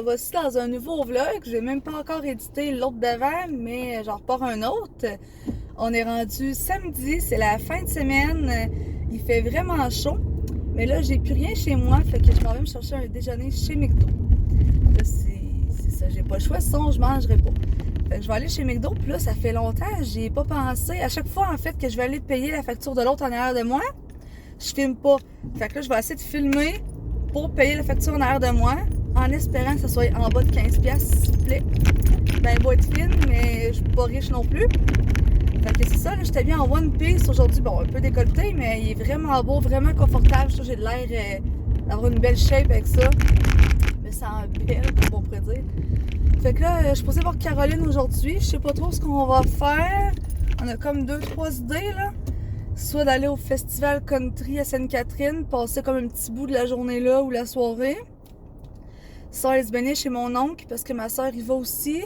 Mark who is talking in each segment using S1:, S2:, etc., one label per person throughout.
S1: voici dans un nouveau vlog. J'ai même pas encore édité l'autre d'avant, mais j'en repars un autre. On est rendu samedi, c'est la fin de semaine. Il fait vraiment chaud. Mais là, j'ai plus rien chez moi, fait que je m'en vais me chercher un déjeuner chez McDo. Là, c'est ça, j'ai pas le choix, sinon je mangerai pas. Fait que je vais aller chez McDo, puis là, ça fait longtemps, j'y ai pas pensé. À chaque fois, en fait, que je vais aller payer la facture de l'autre en arrière de moi, je filme pas. Fait que là, je vais essayer de filmer pour payer la facture en arrière de moi, en espérant que ça soit en bas de 15$, s'il vous plaît. Ben, elle va être fine, mais je suis pas riche non plus. Fait que c'est ça, là, j'étais bien en One Piece aujourd'hui. Bon, un peu décolleté, mais il est vraiment beau, vraiment confortable. Je trouve que j'ai l'air d'avoir une belle shape avec ça. Je me sens belle, comme on pourrait dire. Fait que là, je suis supposée voir Caroline aujourd'hui. Je sais pas trop ce qu'on va faire. On a comme 2-3 idées, là. Soit d'aller au festival country à Sainte-Catherine, passer comme un petit bout de la journée là ou la soirée. Soit aller se baigner chez mon oncle parce que ma soeur y va aussi.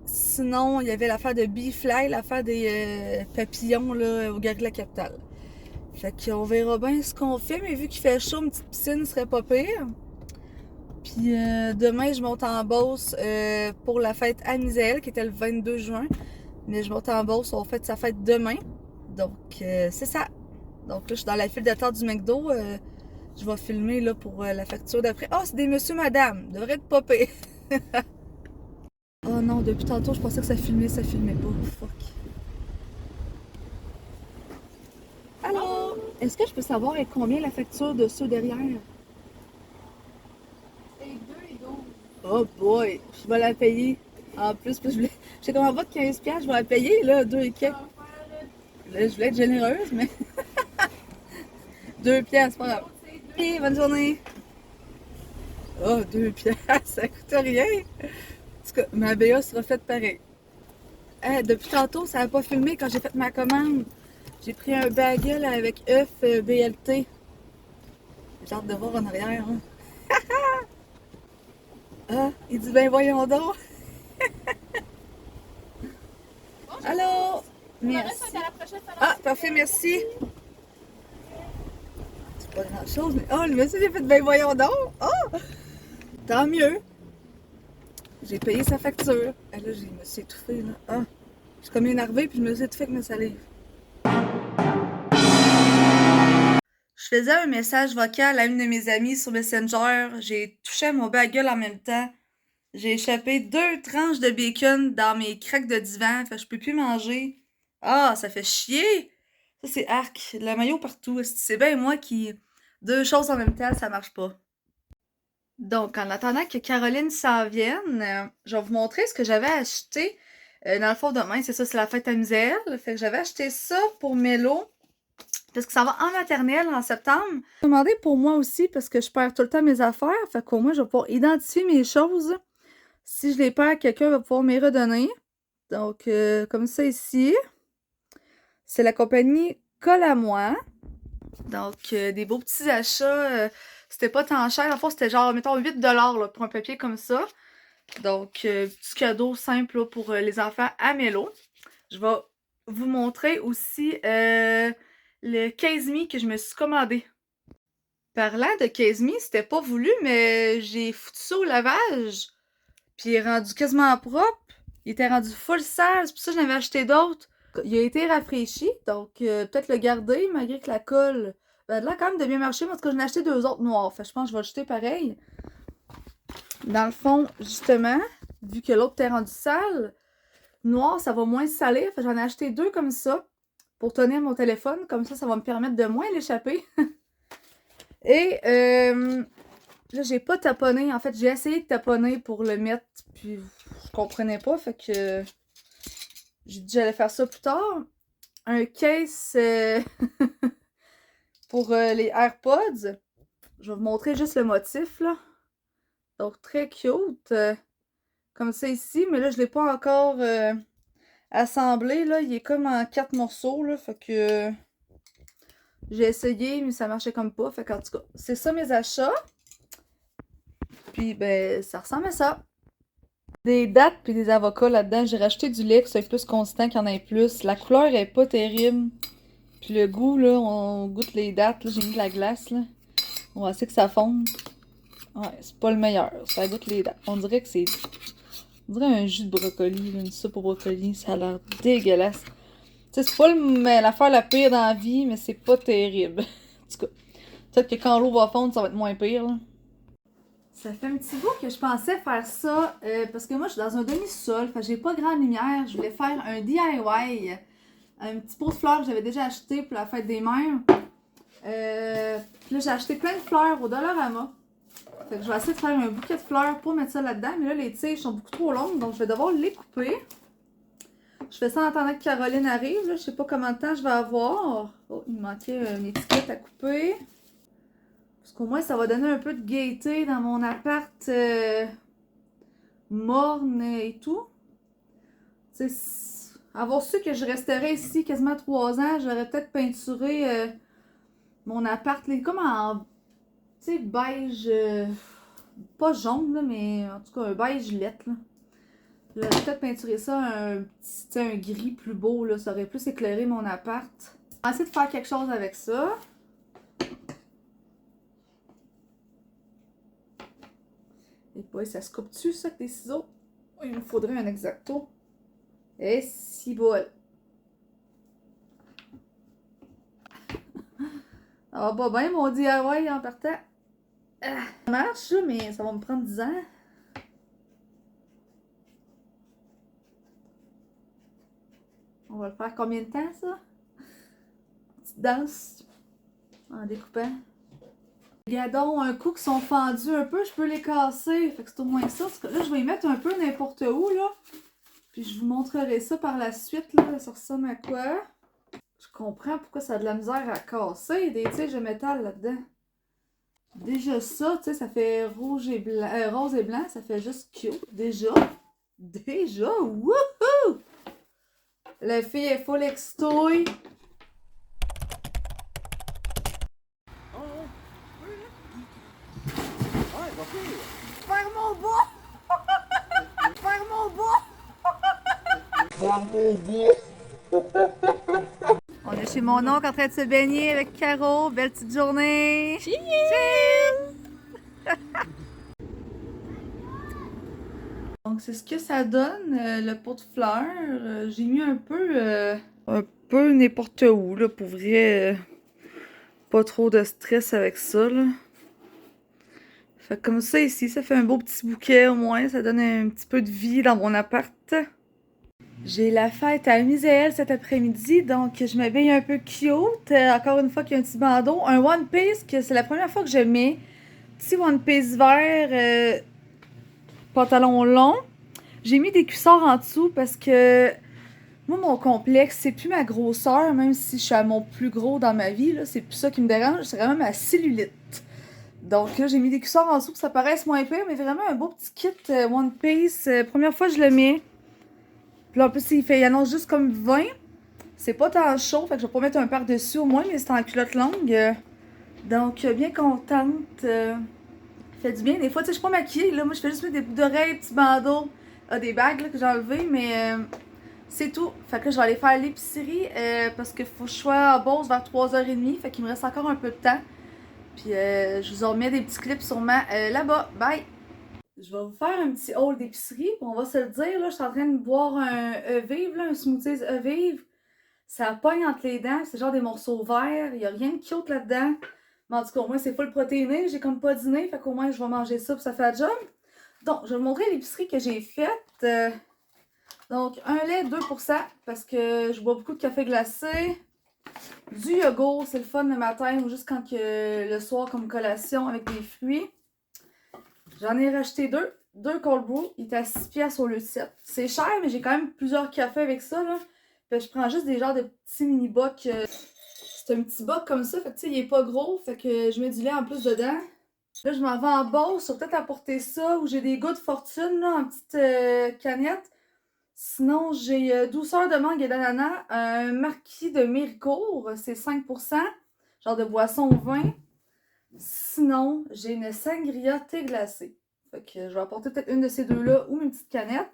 S1: Sinon, il y avait l'affaire de Bee-Fly, l'affaire des papillons là, au Galerie de la Capitale. Fait qu'on verra bien ce qu'on fait, mais vu qu'il fait chaud, une petite piscine serait pas pire. Puis demain, je monte en Beauce pour la fête à Misaël, qui était le 22 juin. Mais je monte en Beauce, on fait sa fête demain. Donc, c'est ça. Donc là, je suis dans la file d'attente du McDo. Je vais filmer là, pour la facture d'après. Ah, c'est des monsieur, madame. Devrait être popé. Oh non, depuis tantôt, je pensais que ça filmait pas. Fuck. Allô? Est-ce que je peux savoir avec combien la facture de ceux derrière?
S2: C'est 2 et 12.
S1: Oh boy, je vais la payer. En plus, parce que j'étais comme en bas de 15$, je vais la payer, là, 2 et quelques. Là, je voulais être généreuse, mais 2$, c'est pas grave. Ok, bonne journée. Oh, 2$, ça coûte rien. En tout cas, ma BA sera faite pareil. Depuis tantôt, ça n'a pas filmé quand j'ai fait ma commande. J'ai pris un bagel avec œuf BLT. J'ai hâte de voir en arrière. Hein. Ah, il dit ben voyons donc. Allô? Merci. Ah, parfait, merci. C'est pas grand chose, mais. Oh, le monsieur, j'ai fait ben voyons donc. Oh! Tant mieux. J'ai payé sa facture. Ah, là, je me suis étouffée, là. Ah! Je suis comme énervée, puis je me suis étouffée avec ma salive. Je faisais un message vocal à une de mes amies sur Messenger. J'ai touché à mon bagel en même temps. J'ai échappé 2 tranches de bacon dans mes craques de divan. Fait que je peux plus manger. Ah, ça fait chier! Ça, c'est arc. La maillot partout. C'est bien moi qui. 2 choses en même temps, ça marche pas. Donc, en attendant que Caroline s'en vienne, je vais vous montrer ce que j'avais acheté. Dans le fond, demain, c'est ça, c'est la fête à Misaël. Fait que j'avais acheté ça pour Mélo. Parce que ça va en maternelle en septembre. J'ai demandé pour moi aussi parce que je perds tout le temps mes affaires. Fait qu'au moins, je vais pouvoir identifier mes choses. Si je les perds, quelqu'un va pouvoir me les redonner. Donc, comme ça ici. C'est la compagnie Colle à moi. Donc, des beaux petits achats. C'était pas tant cher. En fait, c'était genre, mettons, 8$ là, pour un papier comme ça. Donc, petit cadeau simple là, pour les enfants à Mélo. Je vais vous montrer aussi le Case Me que je me suis commandé. Parlant de Case Me, c'était pas voulu, mais j'ai foutu ça au lavage. Puis il est rendu quasiment propre. Il était rendu full sale. C'est pour ça que j'en avais acheté d'autres. Il a été rafraîchi, donc peut-être le garder, malgré que la colle. Ben, là, quand même, de bien marcher. Parce que j'en ai acheté 2 autres noirs. Fait que je pense que je vais le jeter pareil. Dans le fond, justement, vu que l'autre était rendu sale, noir, ça va moins salir. Fait que j'en ai acheté 2 comme ça pour tenir mon téléphone. Comme ça va me permettre de moins l'échapper. Et là, j'ai pas taponné. En fait, j'ai essayé de taponner pour le mettre, puis je comprenais pas. Fait que j'ai dit que j'allais faire ça plus tard. Un case pour les AirPods. Je vais vous montrer juste le motif, là. Donc, très cute. Comme ça ici. Mais là, je l'ai pas encore assemblé, là. Il est comme en 4 morceaux, là. Fait que j'ai essayé, mais ça marchait comme pas. Fait qu'en tout cas, c'est ça mes achats. Puis, ben, ça ressemble à ça. Des dattes puis des avocats là-dedans. J'ai racheté du lait, que ça soit plus consistant qu'il y en ait plus. La couleur est pas terrible. Puis le goût, là, on goûte les dattes. Là, j'ai mis de la glace, là. On va essayer que ça fonde. Ouais, c'est pas le meilleur. Ça goûte les dents. On dirait que c'est... On dirait un jus de brocoli, une soupe au brocoli. Ça a l'air dégueulasse. Tu sais, c'est pas l'affaire la pire dans la vie, mais c'est pas terrible. En tout cas, peut-être que quand l'eau va fondre, ça va être moins pire, là. Ça fait un petit bout que je pensais faire ça, parce que moi, je suis dans un demi-sol, fait que j'ai pas grande lumière. Je voulais faire un DIY. Un petit pot de fleurs que j'avais déjà acheté pour la fête des mères. Puis là, j'ai acheté plein de fleurs au Dollarama. Fait que je vais essayer de faire un bouquet de fleurs pour mettre ça là-dedans. Mais là, les tiges sont beaucoup trop longues, donc je vais devoir les couper. Je fais ça en attendant que Caroline arrive. Là. Je sais pas combien de temps je vais avoir. Oh, il me manquait une étiquette à couper. Parce qu'au moins, ça va donner un peu de gaieté dans mon appart morne et tout. Tu sais, avoir su que je resterais ici quasiment 3 ans, j'aurais peut-être peinturé mon appart comme en, tu sais, beige, pas jaune, là, mais en tout cas un beige lettre, là. J'aurais peut-être peinturé ça un gris plus beau, là, ça aurait plus éclairé mon appart. On va essayer de faire quelque chose avec ça. Et puis, ça se coupe-tu, ça, avec des ciseaux? Il me faudrait un X-Acto. Et si bol. Ça va pas bien, mon DIY en partant. Ça marche, mais ça va me prendre 10 ans. On va le faire combien de temps, ça? Petite danse en découpant. Les gadons, un coup qui sont fendus un peu, je peux les casser. Fait que c'est au moins ça. Parce que là, je vais y mettre un peu n'importe où, là. Puis je vous montrerai ça par la suite, là. Ça ressemble à quoi? Je comprends pourquoi ça a de la misère à casser des tiges de métal là-dedans. Déjà ça, tu sais, ça fait rouge et blanc, rose et blanc, ça fait juste cute. Déjà, wouhou! La fille est full extoy. Faire mon bas! Faire mon bas! On est chez mon oncle en train de se baigner avec Caro. Belle petite journée! Cheers! Donc c'est ce que ça donne, le pot de fleurs. J'ai mis un peu n'importe où, là, pour vrai. Pas trop de stress avec ça, là. Fait comme ça ici, ça fait un beau petit bouquet au moins. Ça donne un petit peu de vie dans mon appart. J'ai la fête à Misaël cet après-midi, donc je m'habille un peu cute. Encore une fois, qu'il y a un petit bandeau. Un One Piece, que c'est la première fois que je mets. Petit One Piece vert, pantalon long. J'ai mis des cuissards en dessous parce que moi, mon complexe, c'est plus ma grosseur, même si je suis à mon plus gros dans ma vie, là, c'est plus ça qui me dérange, c'est vraiment ma cellulite. Donc là, j'ai mis des cuissards en dessous pour que ça paraisse moins pire, mais vraiment un beau petit kit One Piece. Première fois que je le mets. Puis là, en plus, il annonce juste comme 20. C'est pas tant chaud, fait que je vais pas mettre un par-dessus au moins, mais c'est en culotte longue. Donc, bien contente. Fait du bien. Des fois, tu sais, je suis pas maquillée, là. Moi, je fais juste mettre des boucles d'oreilles, petits bandeaux, des bagues là, que j'ai enlevées, mais c'est tout. Fait que là, je vais aller faire l'épicerie parce qu'il faut que je sois à Beauce vers 3h30. Fait qu'il me reste encore un peu de temps. Puis, je vous en remets des petits clips sûrement là-bas. Bye! Je vais vous faire un petit haul d'épicerie. On va se le dire, là, je suis en train de boire un E-Vive, un smoothies E-Vive. Ça pogne entre les dents, c'est genre des morceaux verts. Il n'y a rien de cute là-dedans. Mais en tout cas, au moins, c'est full protéiné. J'ai comme pas dîné, fait qu'au moins, je vais manger ça, puis ça fait la job. Donc, je vais vous montrer l'épicerie que j'ai faite. Donc, un lait 2%, parce que je bois beaucoup de café glacé. Du yogourt, c'est le fun le matin ou juste quand le soir comme collation avec des fruits. J'en ai racheté deux cold brew. Il était à 6$ au lieu de 7. C'est cher, mais j'ai quand même plusieurs cafés avec ça, là. Fait que je prends juste des genres de petits mini bocs. C'est un petit boc comme ça, fait que tu sais, il est pas gros. Fait que je mets du lait en plus dedans. Là, je m'en vais en Beauce. Je vais peut-être apporter ça. Ou j'ai des goûts de fortune, là, en petite canette. Sinon, j'ai douceur de mangue et d'ananas. Un marquis de Méricourt. C'est 5%. Genre de boisson au vin. Sinon, j'ai une sangria thé glacé. Fait que je vais apporter peut-être une de ces deux-là ou une petite canette.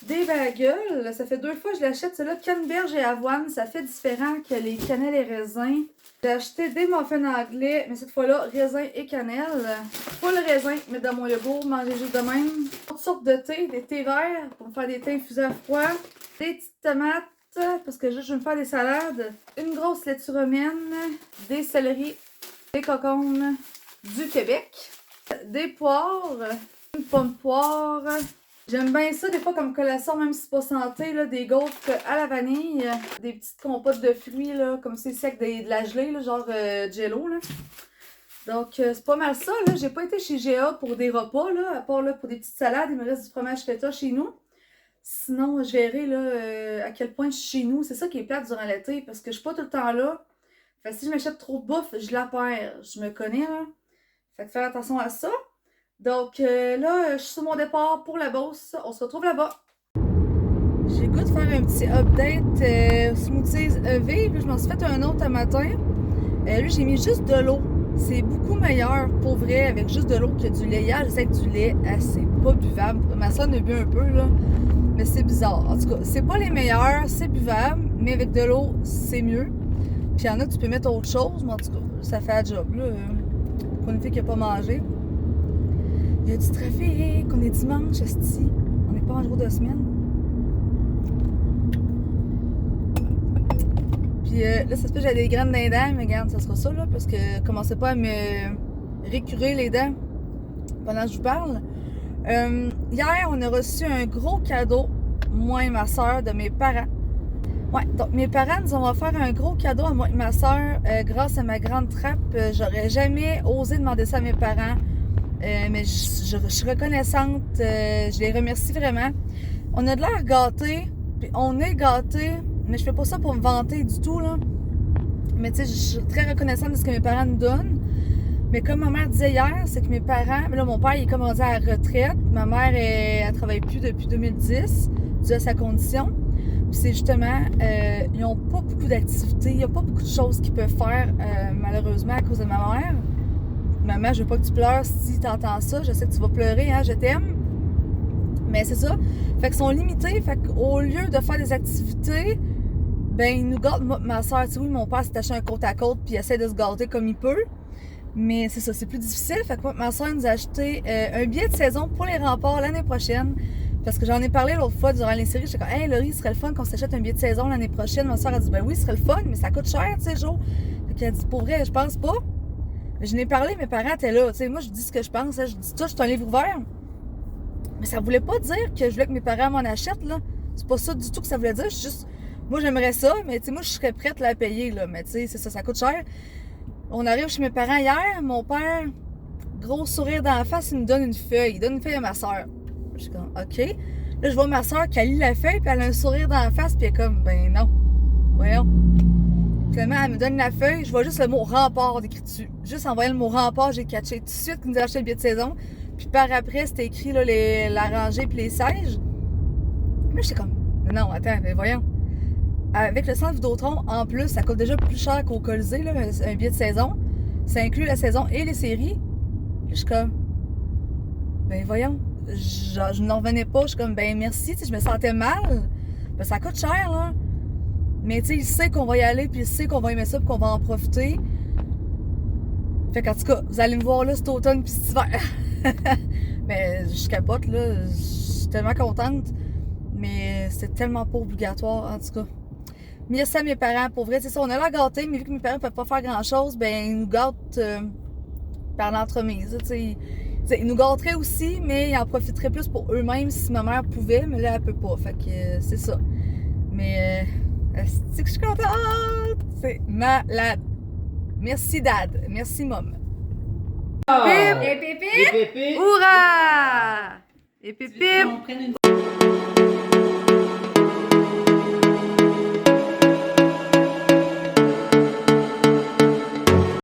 S1: Des bagels, ça fait 2 fois que je l'achète. Celle-là, canneberge et avoine, ça fait différent que les cannelles et raisins. J'ai acheté des muffins anglais, mais cette fois-là, raisin et cannelle. Pas le raisin, mais dans mon yogourt, manger juste de même. Toutes sortes de thé, des thés verts pour me faire des thés infusés à froid. Des petites tomates, parce que juste je vais me faire des salades. Une grosse laitue romaine, des céleris, des cocombes du Québec, des poires, une pomme poire. J'aime bien ça des fois comme collation, même si c'est pas santé, là, des gaufres à la vanille, des petites compotes de fruits, là, comme c'est sec, de la gelée, là, genre Jello. Là. Donc c'est pas mal ça. Là. J'ai pas été chez GA pour des repas, là, à part là, pour des petites salades. Il me reste du fromage feta chez nous. Sinon, je verrai là, à quel point je suis chez nous. C'est ça qui est plate durant l'été, parce que je suis pas tout le temps là. Fait que si je m'achète trop de bouffe, je la perds. Je me connais, là. Fait que faire attention à ça. Donc là, je suis sur mon départ pour la Beauce. On se retrouve là-bas. J'ai goût de faire un petit update smoothies EV. Je m'en suis fait un autre un matin. Lui, j'ai mis juste de l'eau. C'est beaucoup meilleur, pour vrai, avec juste de l'eau que du lait. Hier, j'essaie avec du lait. C'est pas buvable. Ma soeur en a bu un peu, là. Mais c'est bizarre. En tout cas, c'est pas les meilleurs. C'est buvable. Mais avec de l'eau, c'est mieux. Puis il y en a que tu peux mettre autre chose. Mais en tout cas, ça fait un job, là. Pour une fille qui n'a pas mangé. Il y a du trafic, on est dimanche, esti. On n'est pas en jour de semaine. Puis là, ça se peut que j'ai des graines dans les dents, mais regarde, ça sera ça, là, parce que commencez pas à me récurer les dents pendant que je vous parle. Hier, on a reçu un gros cadeau, moi et ma soeur, de mes parents. Ouais, donc mes parents nous ont offert un gros cadeau à moi et ma soeur grâce à ma grande trappe. J'aurais jamais osé demander ça à mes parents. Mais je suis reconnaissante, je les remercie vraiment. On a de l'air gâtés, puis on est gâtés, mais je fais pas ça pour me vanter du tout, là. Mais tu sais, je suis très reconnaissante de ce que mes parents nous donnent. Mais comme ma mère disait hier, c'est que mes parents, là mon père il est comme rendu à la retraite, ma mère elle travaille plus depuis 2010, dû à sa condition. Puis c'est justement, ils ont pas beaucoup d'activités, il y a pas beaucoup de choses qu'ils peuvent faire malheureusement à cause de ma mère. Maman, je veux pas que tu pleures si tu entends ça. Je sais que tu vas pleurer, hein, je t'aime. Mais c'est ça. Fait qu'ils sont limités. Fait qu'au lieu de faire des activités, ben, ils nous gâtent. Ma soeur, tu sais, oui, mon père s'est acheté un côte à côte puis il essaie de se gâter comme il peut. Mais c'est ça, c'est plus difficile. Fait que moi, ma soeur nous a acheté un billet de saison pour les remparts l'année prochaine. Parce que j'en ai parlé l'autre fois durant les séries. J'étais comme, hey, Laurie, ce serait le fun qu'on s'achète un billet de saison l'année prochaine. Ma soeur a dit, ben oui, ce serait le fun, mais ça coûte cher, tu sais, Jo. Fait qu'elle a dit, pour vrai, je pense pas. Je n'ai parlé, mes parents étaient là. Tu sais, moi, je dis ce que je pense. Hein, je dis, toi, je suis un livre ouvert. Mais ça voulait pas dire que je voulais que mes parents m'en achètent, là. C'est pas ça du tout que ça voulait dire. Je suis juste, moi, j'aimerais ça, mais tu sais, moi, je serais prête à la payer, là. Mais tu sais, c'est ça, ça coûte cher. On arrive chez mes parents hier. Mon père, gros sourire d'en face, il me donne une feuille. Il donne une feuille à ma soeur. Je suis comme, OK. Là, je vois ma soeur qui lit la feuille, puis elle a un sourire d'en face, puis elle est comme, ben non. Voyons. Finalement, elle me donne la feuille, je vois juste le mot rempart écrit dessus. Juste en voyant le mot rempart, j'ai catché tout de suite qu'il nous a acheté le billet de saison. Puis par après, c'était écrit là, la rangée puis les sièges. Là, j'étais comme, non, attends, mais voyons. Avec le centre Vidéotron, en plus, ça coûte déjà plus cher qu'au Colisée, là, un billet de saison. Ça inclut la saison et les séries. Là, je suis comme, ben voyons. Je n'en revenais pas. Je suis comme, ben merci, je me sentais mal. Ben ça coûte cher, là. Mais tu sais, il sait qu'on va y aller, puis il sait qu'on va aimer ça, puis qu'on va en profiter. Fait qu'en tout cas, vous allez me voir là cet automne, puis cet hiver. Mais je capote, là. Je suis tellement contente. Mais c'est tellement pas obligatoire, en tout cas. Mais ça, mes parents, pour vrai, c'est ça, on a l'air gâtés, mais vu que mes parents ne peuvent pas faire grand-chose, ben ils nous gâtent par l'entremise. Tu sais, ils nous gâteraient aussi, mais ils en profiteraient plus pour eux-mêmes si ma mère pouvait, mais là, elle peut pas. Fait que c'est ça. Mais... c'est que je suis contente! C'est malade! Merci, Dad! Merci, Mom!
S2: Oh.
S1: Pip! Et pip! Hourra! Et pip!